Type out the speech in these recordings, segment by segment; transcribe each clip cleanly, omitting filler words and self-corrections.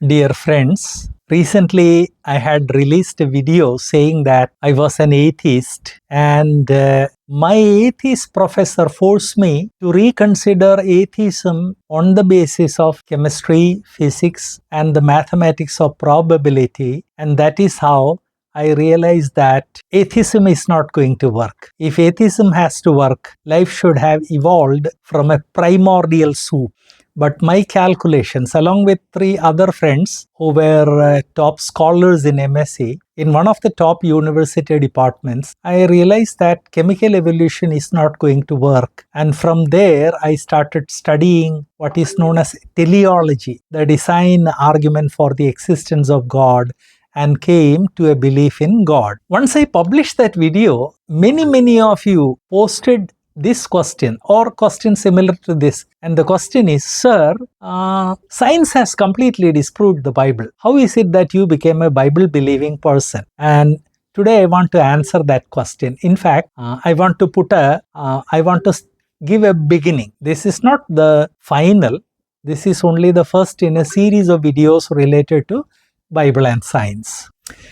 Dear friends, recently I had released a video saying that I was an atheist, and my atheist professor forced me to reconsider atheism on the basis of chemistry, physics, and the mathematics of probability, and that is how I realized that atheism is not going to work. If atheism has to work, life should have evolved from a primordial soup. But my calculations, along with 3 other friends who were top scholars in MSc, in one of the top university departments, I realized that chemical evolution is not going to work. And from there, I started studying what is known as teleology, the design argument for the existence of God, and came to a belief in God. Once I published that video, many of you posted this question or question similar to this, and the question is, sir, science has completely disproved the Bible. How is it that you became a Bible believing person? And today I want to answer that question. In fact, I want to give a beginning. This is not the final. This is only the first in a series of videos related to Bible and science.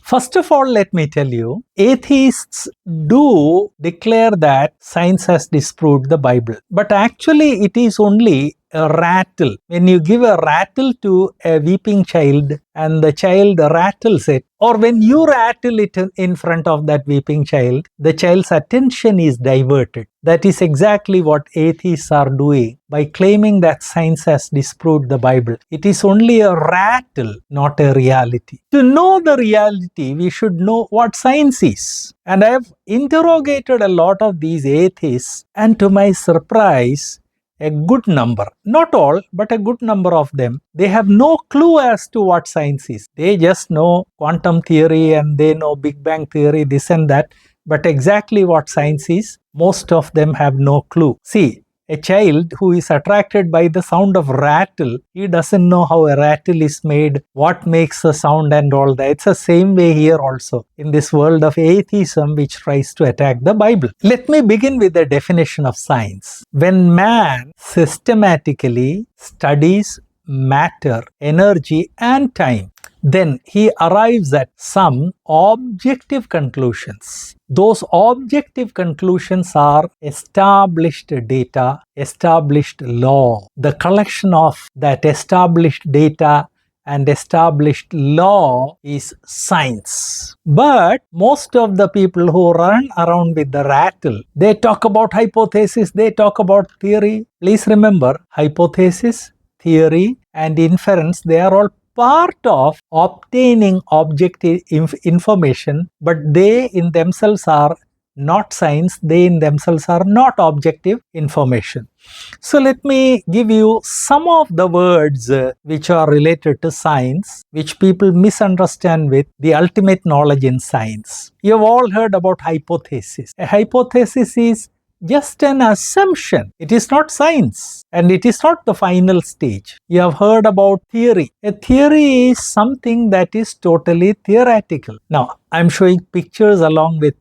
First of all, let me tell you, atheists do declare that science has disproved the Bible. But actually, it is only a rattle. When you give a rattle to a weeping child and the child rattles it, or when you rattle it in front of that weeping child, the child's attention is diverted. That is exactly what atheists are doing by claiming that science has disproved the Bible. It is only a rattle, not a reality. To know the reality, we should know what science is. And I have interrogated a lot of these atheists, and to my surprise, a good number, not all, but a good number of them, they have no clue as to what science is. They just know quantum theory and they know Big Bang theory, this and that, but exactly what science is, most of them have no clue. See, a child who is attracted by the sound of rattle, he doesn't know how a rattle is made, what makes the sound and all that. It's the same way here also in this world of atheism which tries to attack the Bible. Let me begin with the definition of science. When man systematically studies matter, energy and time, then he arrives at some objective conclusions. Those objective conclusions are established data, established law. The collection of that established data and established law is science. But most of the people who run around with the rattle, they talk about hypothesis, they talk about theory. Please remember, hypothesis, theory and inference, they are all part of obtaining objective information, but they in themselves are not science, they in themselves are not objective information. So let me give you some of the words which are related to science, which people misunderstand with the ultimate knowledge in science. You have all heard about hypothesis. A hypothesis is just an assumption. It is not science and it is not the final stage. You have heard about theory. A theory is something that is totally theoretical. Now, I'm showing pictures along with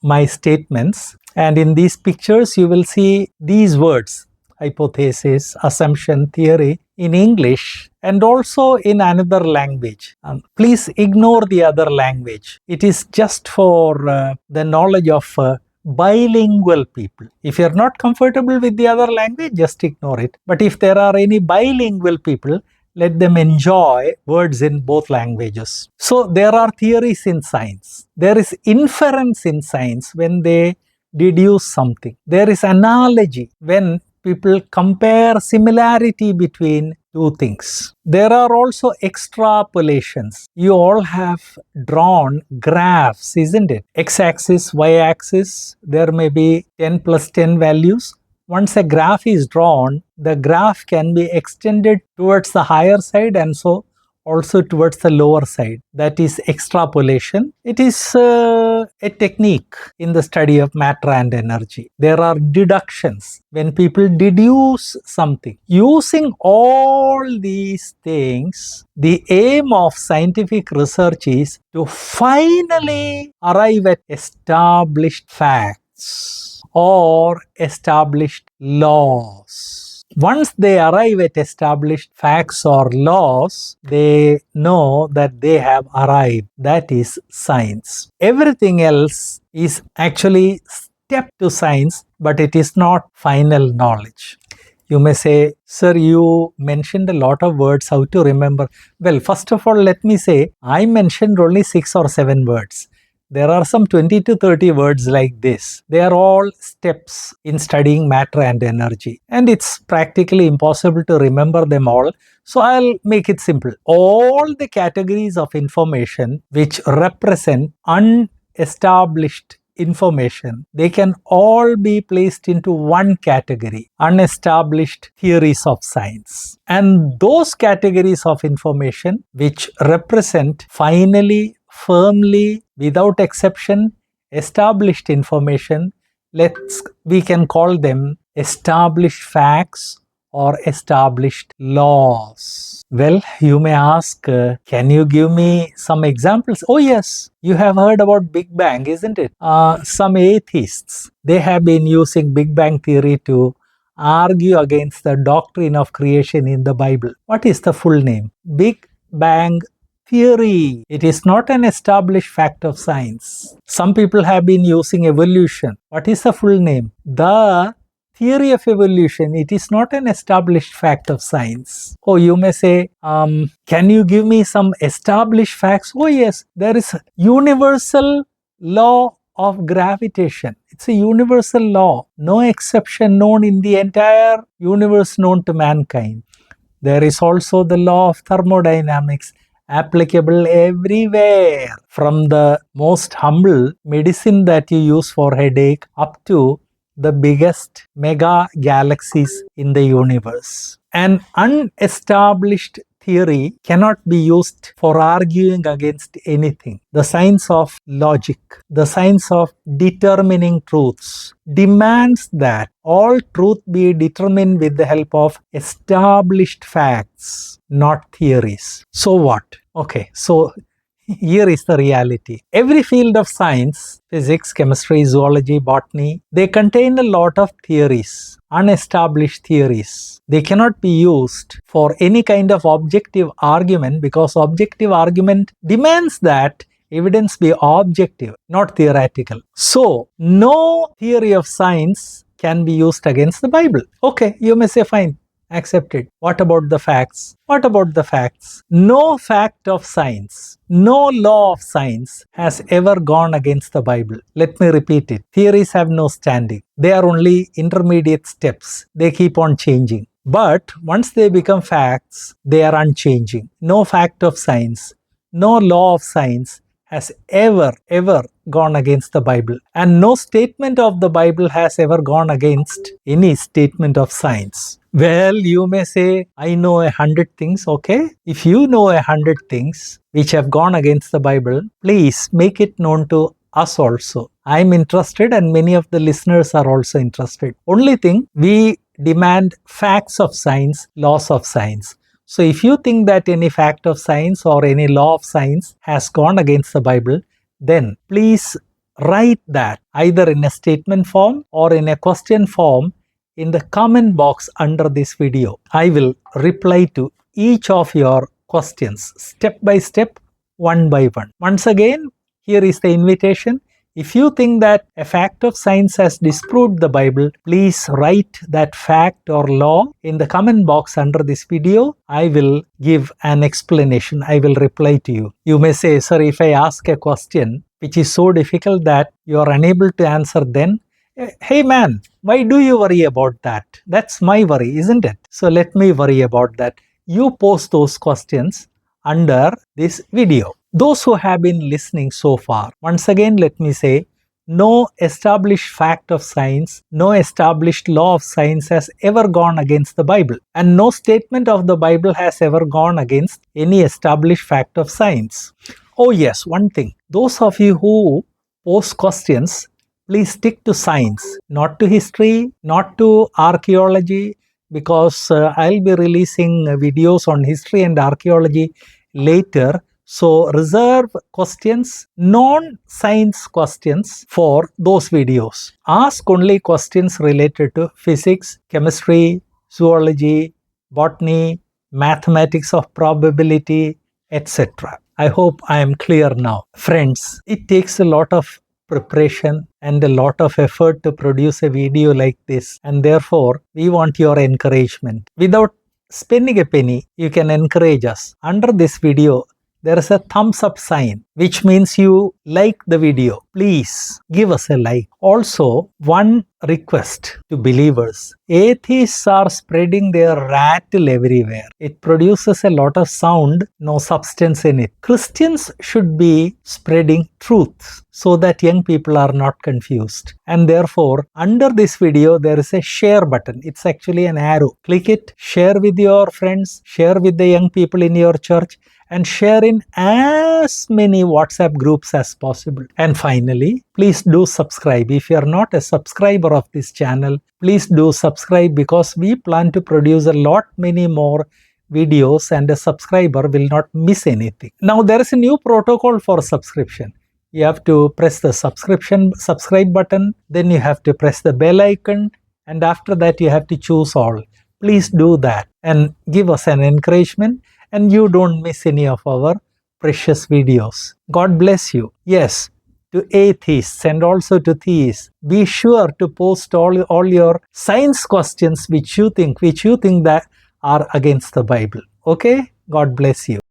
my statements, and in these pictures you will see these words: hypothesis, assumption, theory in English and also in another language. Please ignore the other language. It is just for the knowledge of bilingual people. If you're not comfortable with the other language, just ignore it. But if there are any bilingual people, let them enjoy words in both languages. So there are theories in science. There is inference in science when they deduce something. There is analogy when people compare similarity between two things. There are also extrapolations. You all have drawn graphs, isn't it? X-axis, Y-axis, there may be 10 plus 10 values. Once a graph is drawn, the graph can be extended towards the higher side and so also towards the lower side. That is extrapolation. It is a technique in the study of matter and energy. There are deductions when people deduce something. Using all these things, the aim of scientific research is to finally arrive at established facts or established laws. Once they arrive at established facts or laws, they know that they have arrived. That is science. Everything else is actually step to science, but it is not final knowledge. You may say, sir, you mentioned a lot of words, how to remember? Well, first of all, let me say, I mentioned only 6 or 7 words. There are some 20 to 30 words like this. They are all steps in studying matter and energy. And it's practically impossible to remember them all. So I'll make it simple. All the categories of information which represent unestablished information, they can all be placed into one category, unestablished theories of science. And those categories of information which represent finally, firmly, without exception, established information, we can call them established facts or established laws. Well, you may ask, can you give me some examples? Oh yes, you have heard about Big Bang, isn't it? Some atheists, they have been using Big Bang theory to argue against the doctrine of creation in the Bible. What is the full name? Big Bang theory. It is not an established fact of science. Some people have been using evolution. What is the full name? The theory of evolution. It is not an established fact of science. Oh, you may say, can you give me some established facts? Oh yes, there is a universal law of gravitation. It's a universal law. No exception known in the entire universe known to mankind. There is also the law of thermodynamics, applicable everywhere, from the most humble medicine that you use for headache up to the biggest mega galaxies in the universe. An unestablished theory cannot be used for arguing against anything. The science of logic, the science of determining truths, demands that all truth be determined with the help of established facts, not theories. So what? Okay, so here is the reality. Every field of science, physics, chemistry, zoology, botany, they contain a lot of theories, unestablished theories. They cannot be used for any kind of objective argument because objective argument demands that evidence be objective, not theoretical. So, no theory of science can be used against the Bible. Okay, you may say, fine, accepted. What about the facts? What about the facts? No fact of science, no law of science has ever gone against the Bible. Let me repeat it. Theories have no standing. They are only intermediate steps. They keep on changing. But once they become facts, they are unchanging. No fact of science, no law of science has ever gone against the Bible. And no statement of the Bible has ever gone against any statement of science. Well, you may say, I know 100 things, okay? If you know 100 things which have gone against the Bible, please make it known to us also. I'm interested and many of the listeners are also interested. Only thing, we demand facts of science, laws of science. So if you think that any fact of science or any law of science has gone against the Bible, then please write that either in a statement form or in a question form in the comment box under this video. I will reply to each of your questions step by step, one by one. Once again, here is the invitation. If you think that a fact of science has disproved the Bible, please write that fact or law in the comment box under this video. I will give an explanation. I will reply to you. You may say, sir, if I ask a question which is so difficult that you are unable to answer, then, hey man, why do you worry about that? That's my worry, isn't it? So let me worry about that. You post those questions under this video. Those who have been listening so far, once again let me say, no established fact of science, no established law of science has ever gone against the Bible. And no statement of the Bible has ever gone against any established fact of science. Oh yes, one thing. Those of you who post questions, please stick to science, not to history, not to archaeology, because I'll be releasing videos on history and archaeology later. So reserve questions, non-science questions for those videos. Ask only questions related to physics, chemistry, zoology, botany, mathematics of probability, etc. I hope I am clear now. Friends, it takes a lot of preparation and a lot of effort to produce a video like this, and therefore we want your encouragement. Without spending a penny, you can encourage us. Under this video, there is a thumbs up sign, which means you like the video. Please give us a like. Also, one request to believers. Atheists are spreading their rattle everywhere. It produces a lot of sound, no substance in it. Christians should be spreading truth so that young people are not confused. And therefore, under this video, there is a share button. It's actually an arrow. Click it, share with your friends, share with the young people in your church, and share in as many WhatsApp groups as possible. And finally, please do subscribe. If you are not a subscriber of this channel, please do subscribe, because we plan to produce a lot many more videos and a subscriber will not miss anything. Now there is a new protocol for subscription. You have to press the subscribe button, then you have to press the bell icon, and after that you have to choose all. Please do that and give us an encouragement, and you don't miss any of our precious videos. God bless you. Yes, to atheists and also to theists, be sure to post all your science questions which you think that are against the Bible. Okay? God bless you.